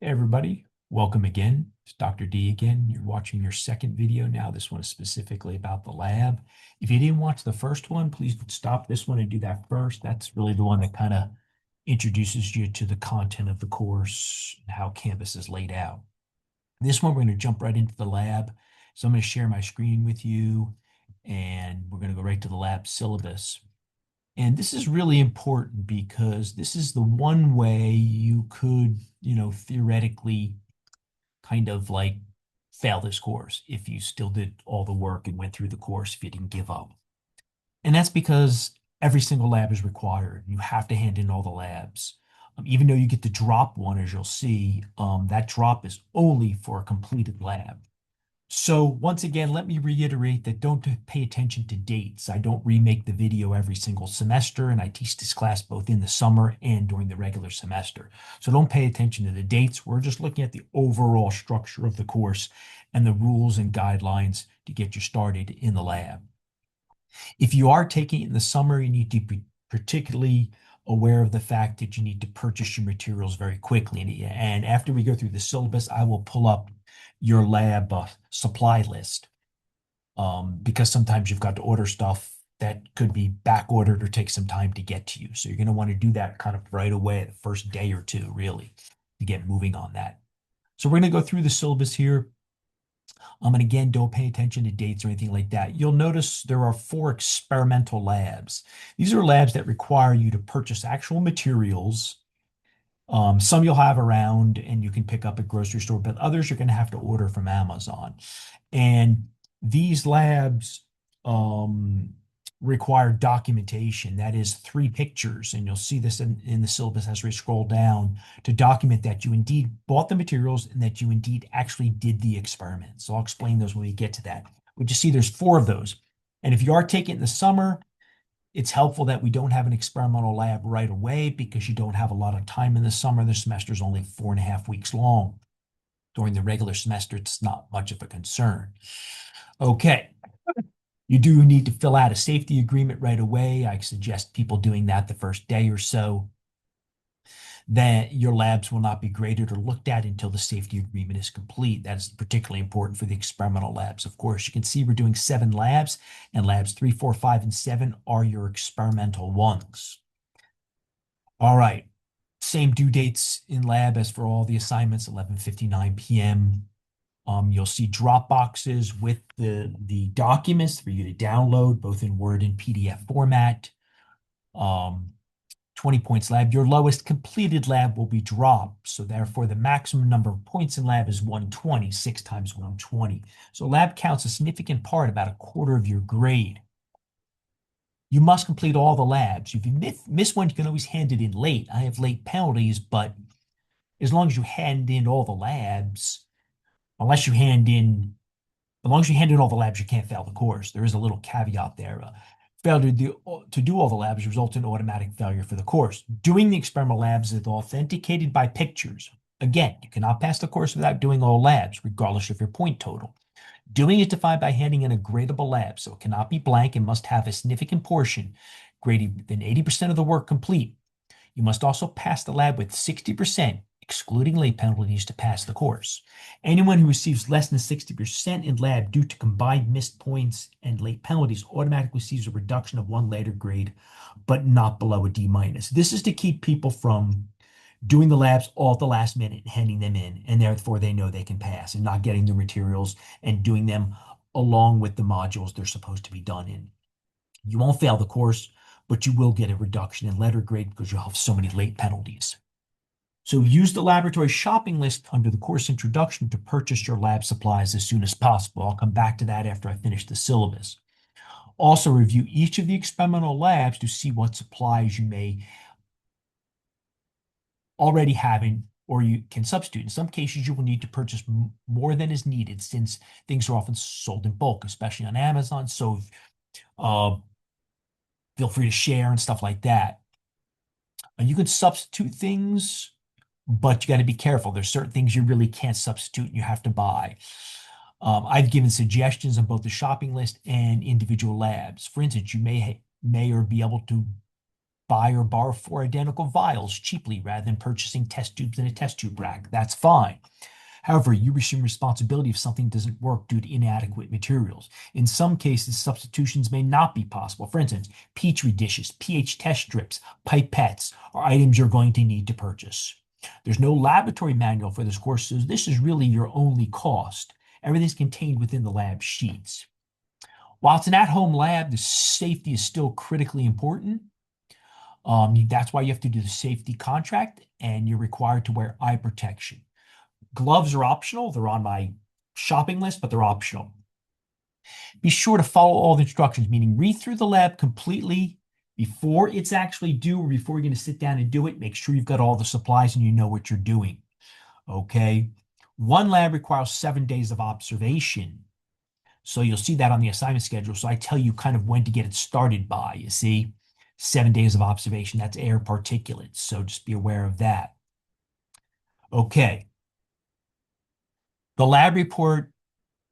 Hey everybody, welcome again. It's Dr. D again. You're watching your second video now. This one is specifically about the lab. If you didn't watch the first one, please stop this one and do that first. That's really the one that kind of introduces you to the content of the course and how Canvas is laid out. This one, we're going to jump right into the lab. So I'm going to share my screen with you and we're going to go right to the lab syllabus. And this is really important because this is the one way you could, theoretically kind of like fail this course if you still did all the work and went through the course if you didn't give up. And that's because every single lab is required. You have to hand in all the labs. Even though you get to drop one, as you'll see, that drop is only for a completed lab. So once again, let me reiterate that don't pay attention to dates. I don't remake the video every single semester, and I teach this class both in the summer and during the regular semester. So don't pay attention to the dates. We're just looking at the overall structure of the course and the rules and guidelines to get you started in the lab. If you are taking it in the summer, you need to be particularly aware of the fact that you need to purchase your materials very quickly. And after we go through the syllabus, I will pull up your lab supply list because sometimes you've got to order stuff that could be back ordered or take some time to get to you. So you're going to want to do that kind of right away, the first day or two, really, to get moving on that. So we're going to go through the syllabus here. And again, don't pay attention to dates or anything like that. You'll notice there are 4 experimental labs. These are labs that require you to purchase actual materials. Some you'll have around and you can pick up at grocery store, but others you're going to have to order from Amazon. And these labs require documentation. That is 3 pictures. And you'll see this in the syllabus as we scroll down to document that you indeed bought the materials and that you indeed actually did the experiment. So I'll explain those when we get to that. But you see there's 4 of those. And if you are taking it in the summer, it's helpful that we don't have an experimental lab right away because you don't have a lot of time in the summer. The semester is only 4.5 weeks long. During the regular semester, it's not much of a concern. Okay, you do need to fill out a safety agreement right away. I suggest people doing that the first day or so. That your labs will not be graded or looked at until the safety agreement is complete. That is particularly important for the experimental labs. Of course, you can see we're doing 7 labs, and labs 3, 4, 5, and 7 are your experimental ones. All right. Same due dates in lab as for all the assignments, 11:59 p.m. You'll see drop boxes with the documents for you to download, both in Word and PDF format. 20 points lab. Your lowest completed lab will be dropped. So therefore, the maximum number of points in lab is 120, 6 times 120. So lab counts a significant part, about a quarter of your grade. You must complete all the labs. If you miss one, you can always hand it in late. I have late penalties, but as long as you hand in all the labs, unless you hand in, as long as you hand in all the labs, you can't fail the course. There is a little caveat there. Failure to do all the labs results in automatic failure for the course. Doing the experimental labs is authenticated by pictures. Again, you cannot pass the course without doing all labs, regardless of your point total. Doing is defined by handing in a gradable lab, so it cannot be blank and must have a significant portion, greater than 80% of the work complete. You must also pass the lab with 60%, excluding late penalties, to pass the course. Anyone who receives less than 60% in lab due to combined missed points and late penalties automatically receives a reduction of 1 letter grade, but not below a D minus. This is to keep people from doing the labs all at the last minute and handing them in, and therefore they know they can pass, and not getting the materials and doing them along with the modules they're supposed to be done in. You won't fail the course, but you will get a reduction in letter grade because you'll have so many late penalties. So use the laboratory shopping list under the course introduction to purchase your lab supplies as soon as possible. I'll come back to that after I finish the syllabus. Also review each of the experimental labs to see what supplies you may already have in or you can substitute. In some cases, you will need to purchase more than is needed since things are often sold in bulk, especially on Amazon. So uh, feel free to share and stuff like that. And you can substitute things, but you got to be careful. There's certain things you really can't substitute and you have to buy. I've given suggestions on both the shopping list and individual labs. For instance, you may or be able to buy or borrow 4 identical vials cheaply rather than purchasing test tubes in a test tube rack. That's fine. However, you assume responsibility if something doesn't work due to inadequate materials. In some cases, substitutions may not be possible. For instance, petri dishes, pH test strips, pipettes are items you're going to need to purchase. There's no laboratory manual for this course, so this is really your only cost. Everything's contained within the lab sheets. While it's an at-home lab, the safety is still critically important. That's why you have to do the safety contract, and you're required to wear eye protection. Gloves are optional. They're on my shopping list, but they're optional. Be sure to follow all the instructions, meaning read through the lab completely before it's actually due or before you're going to sit down and do it. Make sure you've got all the supplies and you know what you're doing. Okay. One lab requires 7 days of observation. So you'll see that on the assignment schedule. So I tell you kind of when to get it started by, you see, 7 days of observation. That's air particulates. So just be aware of that. Okay. The lab report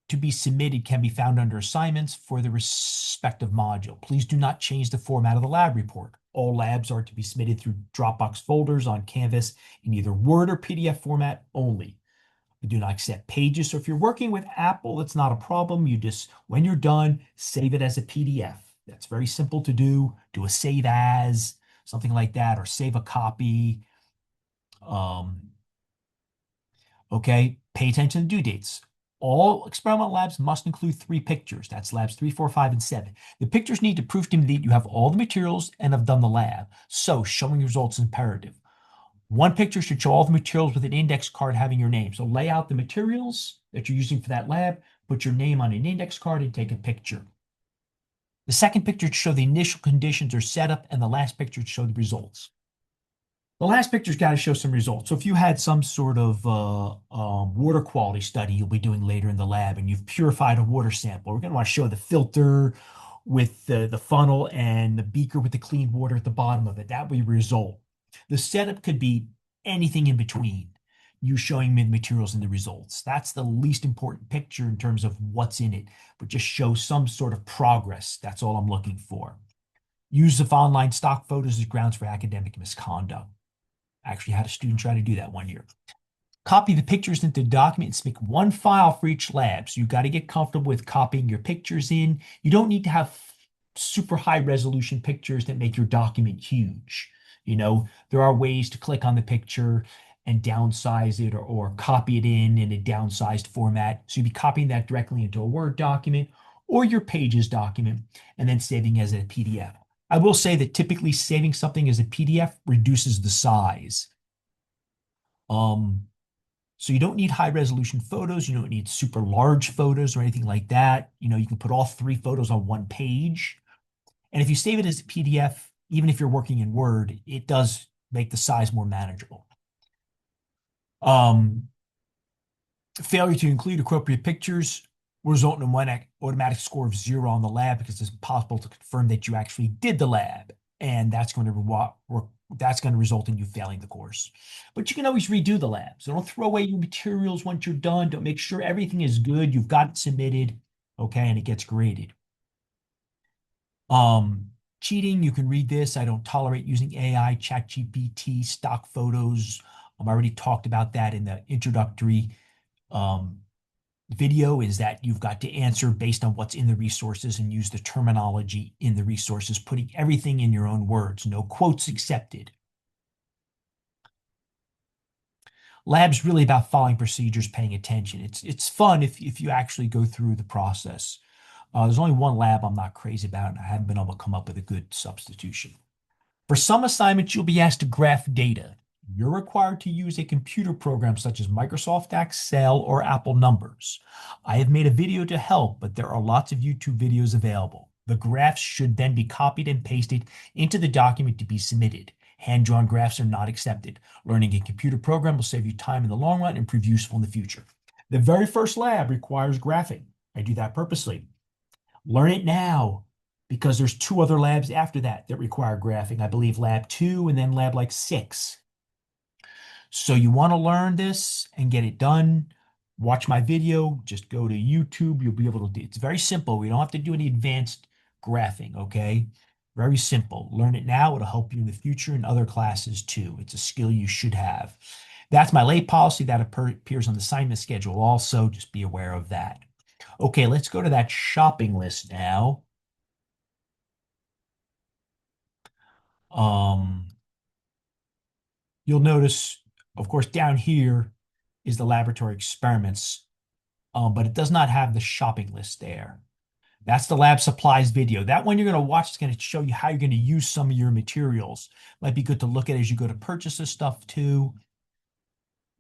to be submitted can be found under assignments for the respective module. Please do not change the format of the lab report. All labs are to be submitted through Dropbox folders on Canvas in either Word or PDF format only. We do not accept pages. So if you're working with Apple, it's not a problem. You just, when you're done, save it as a PDF. That's very simple to do. Do a save as, something like that, or save a copy. Okay, pay attention to due dates. All experimental labs must include 3 pictures. That's labs 3, 4, 5, and 7. The pictures need to prove to me that you have all the materials and have done the lab. So showing results is imperative. 1 picture should show all the materials with an index card having your name. So lay out the materials that you're using for that lab, put your name on an index card, and take a picture. The second picture should show the initial conditions or setup, and the last picture should show the results. The last picture's got to show some results. So if you had some sort of water quality study you'll be doing later in the lab and you've purified a water sample, we're going to want to show the filter with the funnel and the beaker with the clean water at the bottom of it. That will be result. The setup could be anything in between. You showing me the materials and the results. That's the least important picture in terms of what's in it, but just show some sort of progress. That's all I'm looking for. Use of online stock photos as grounds for academic misconduct. Actually had a student try to do that one year. Copy the pictures into the document and make 1 file for each lab. So you've got to get comfortable with copying your pictures in. You don't need to have super high resolution pictures that make your document huge. You know, there are ways to click on the picture and downsize it or copy it in a downsized format. So you'd be copying that directly into a Word document or your Pages document and then saving as a PDF. I will say that typically saving something as a PDF reduces the size. So you don't need high resolution photos. You don't need super large photos or anything like that. You know, you can put all 3 photos on 1 page. And if you save it as a PDF, even if you're working in Word, it does make the size more manageable. Failure to include appropriate pictures will result in an automatic score of 0 on the lab because it's impossible to confirm that you actually did the lab, and that's going to result in you failing the course. But you can always redo the lab, so don't throw away your materials once you're done. Don't make sure everything is good. You've got it submitted, okay, and it gets graded. Cheating, you can read this. I don't tolerate using AI, ChatGPT, stock photos. I already talked about that in the introductory video, is that you've got to answer based on what's in the resources and use the terminology in the resources, putting everything in your own words, no quotes accepted. Lab's really about following procedures, paying attention. It's fun if you actually go through the process. There's only one lab I'm not crazy about, and I haven't been able to come up with a good substitution. For some assignments, you'll be asked to graph data. You're required to use a computer program such as Microsoft Excel or Apple Numbers. I have made a video to help, but there are lots of YouTube videos available. The graphs should then be copied and pasted into the document to be submitted. Hand-drawn graphs are not accepted. Learning a computer program will save you time in the long run and prove useful in the future. The very first lab requires graphing. I do that purposely. Learn it now, because there's 2 other labs after that require graphing. I believe lab 2 and then lab like 6. So you want to learn this and get it done. Watch my video. Just go to YouTube. You'll be able to do it. It's very simple. We don't have to do any advanced graphing, okay? Very simple. Learn it now. It'll help you in the future in other classes too. It's a skill you should have. That's my late policy that appears on the assignment schedule also. Just be aware of that. Okay, let's go to that shopping list now. Um, you'll notice, of course, down here is the laboratory experiments, but it does not have the shopping list there. That's the lab supplies video. That one you're going to watch is going to show you how you're going to use some of your materials. Might be good to look at as you go to purchase this stuff too.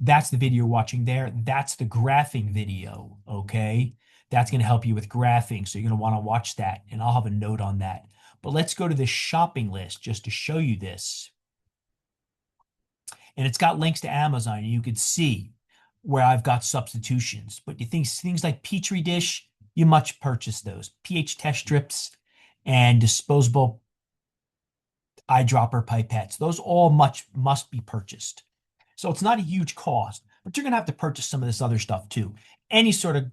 That's the video you're watching there. That's the graphing video, okay? That's going to help you with graphing, so you're going to want to watch that, and I'll have a note on that. But let's go to the shopping list just to show you this. And it's got links to Amazon, and you can see where I've got substitutions. But you think things like Petri dish, you must purchase those. pH test strips and disposable eyedropper pipettes. Those all must be purchased. So it's not a huge cost, but you're going to have to purchase some of this other stuff too. Any sort of,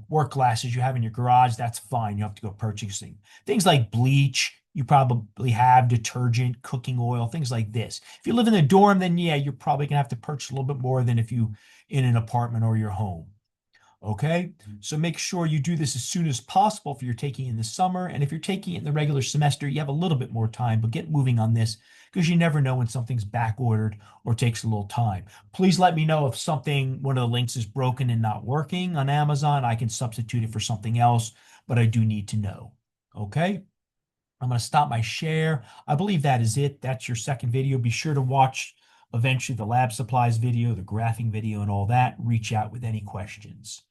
work glasses you have in your garage, that's fine. You have to go purchasing. Things like bleach, you probably have detergent, cooking oil, things like this. If you live in a dorm, then yeah, you're probably going to have to purchase a little bit more than if you in an apartment or your home. Okay, so make sure you do this as soon as possible if you're taking it in the summer. And if you're taking it in the regular semester, you have a little bit more time, but get moving on this because you never know when something's back ordered or takes a little time. Please let me know if one of the links is broken and not working on Amazon. I can substitute it for something else, but I do need to know. Okay, I'm going to stop my share. I believe that is it. That's your second video. Be sure to watch eventually the lab supplies video, the graphing video, and all that. Reach out with any questions.